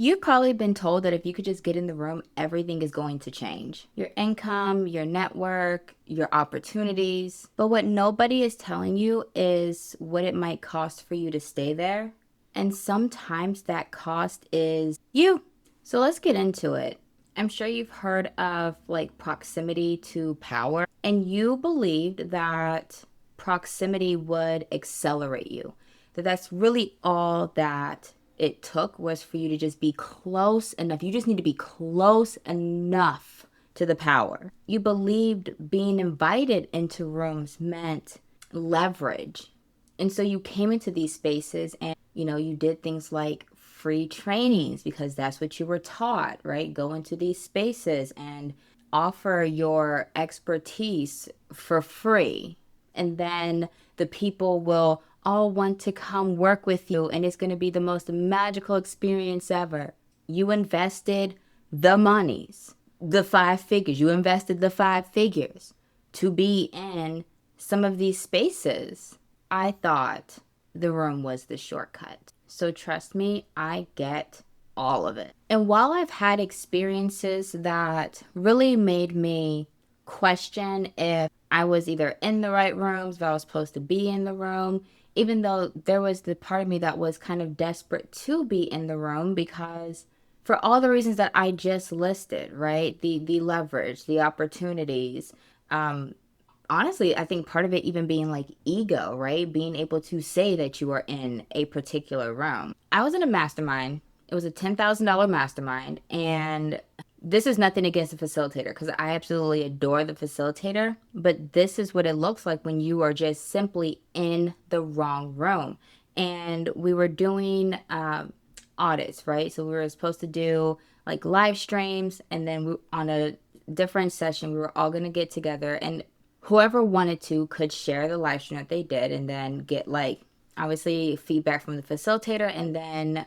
You've probably been told that if you could just get in the room, everything is going to change. Your income, your network, your opportunities. But what nobody is telling you is what it might cost for you to stay there. And sometimes that cost is you. So let's get into it. I'm sure you've heard of like proximity to power, and you believed that proximity would accelerate you. That's really all that it took was for you to just be close enough. You just need to be close enough to the power. You believed being invited into rooms meant leverage. And so you came into these spaces and, you did things like free trainings because that's what you were taught, right? Go into these spaces and offer your expertise for free. And then the people will all want to come work with you, and it's going to be the most magical experience ever. You invested the monies, the 5 figures. You invested the 5 figures to be in some of these spaces. I thought the room was the shortcut. So trust me, I get all of it. And while I've had experiences that really made me question if I was either in the right rooms, if I was supposed to be in the room, even though there was the part of me that was kind of desperate to be in the room because for all the reasons that I just listed, right? The leverage, the opportunities, honestly, I think part of it even being like ego, right? Being able to say that you are in a particular room. I was in a mastermind. It was a $10,000 mastermind. And this is nothing against the facilitator because I absolutely adore the facilitator. But this is what it looks like when you are just simply in the wrong room. And we were doing audits, right? So we were supposed to do like live streams. And then on a different session, we were all going to get together and whoever wanted to could share the live stream that they did and then get like obviously feedback from the facilitator, and then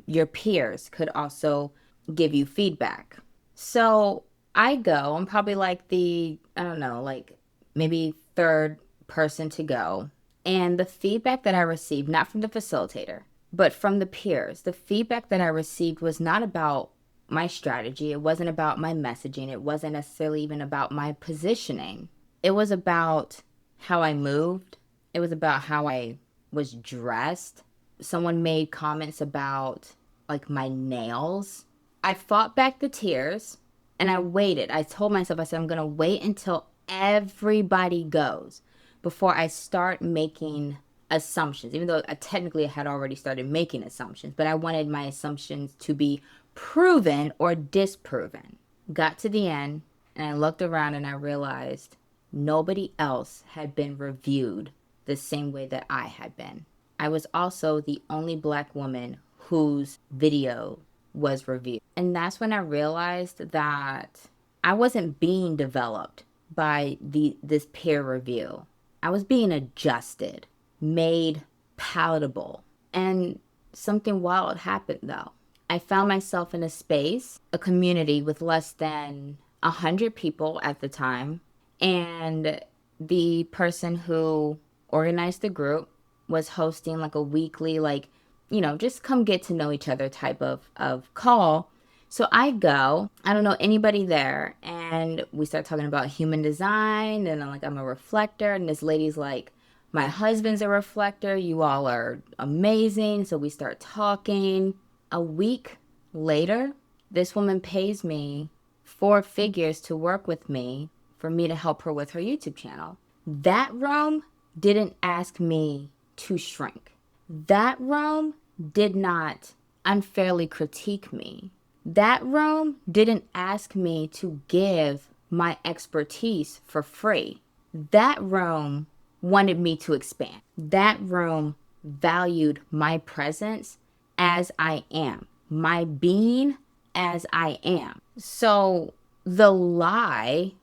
your peers could also give you feedback. So I'm probably like I don't know, like maybe third person to go. And the feedback that I received, not from the facilitator, but from the peers, the feedback that I received was not about my strategy. It wasn't about my messaging. It wasn't necessarily even about my positioning. It was about how I moved. It was about how I was dressed. Someone made comments about like my nails. I fought back the tears and I waited. I told myself, I said, I'm going to wait until everybody goes before I start making assumptions, even though I technically had already started making assumptions, but I wanted my assumptions to be proven or disproven. Got to the end and I looked around and I realized nobody else had been reviewed the same way that I had been. I was also the only Black woman whose video was reviewed. And that's when I realized that I wasn't being developed by this peer review. I was being adjusted, made palatable. And something wild happened though. I found myself in a space, a community with less than 100 people at the time. And the person who organized the group was hosting like a weekly, like, just come get to know each other type of call. So I go, I don't know anybody there. And we start talking about human design. And I'm like, I'm a reflector. And this lady's like, my husband's a reflector. You all are amazing. So we start talking. A week later, this woman pays me 4 figures to work with me for me to help her with her YouTube channel. That room didn't ask me to shrink. That room did not unfairly critique me. That room didn't ask me to give my expertise for free. That room wanted me to expand. That room valued my presence as I am, my being as I am. So the lie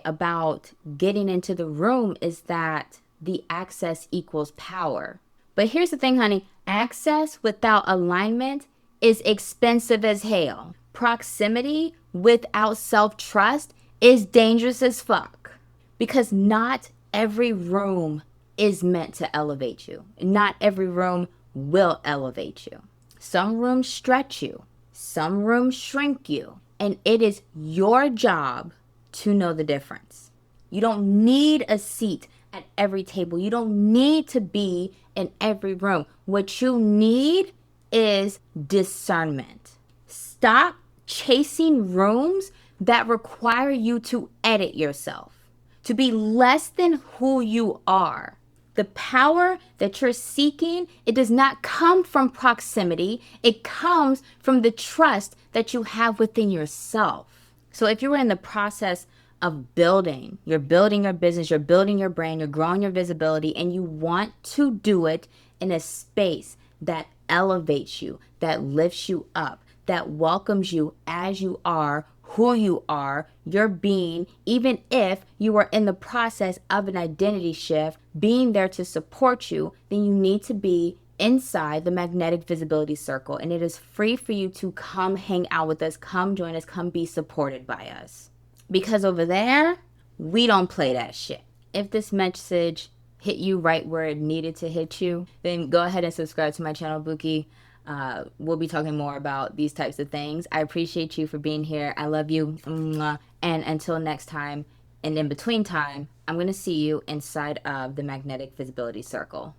about getting into the room is that the access equals power. But here's the thing, honey, access without alignment is expensive as hell. Proximity without self-trust is dangerous as fuck. Because not every room is meant to elevate you. Not every room will elevate you. Some rooms stretch you, some rooms shrink you, and it is your job to know the difference. You don't need a seat at every table. You don't need to be in every room. What you need is discernment. Stop chasing rooms that require you to edit yourself, to be less than who you are. The power that you're seeking, it does not come from proximity. It comes from the trust that you have within yourself. So if you were in the process of building, you're building your business, you're building your brand, you're growing your visibility, and you want to do it in a space that elevates you, that lifts you up, that welcomes you as you are, who you are, your being, even if you are in the process of an identity shift, being there to support you, then you need to be inside the magnetic visibility circle. And it is free for you to come hang out with us, come join us, come be supported by us. Because over there, we don't play that shit. If this message hit you right where it needed to hit you, then go ahead and subscribe to my channel, Buki. We'll be talking more about these types of things. I appreciate you for being here. I love you. And until next time, and in between time, I'm going to see you inside of the magnetic visibility circle.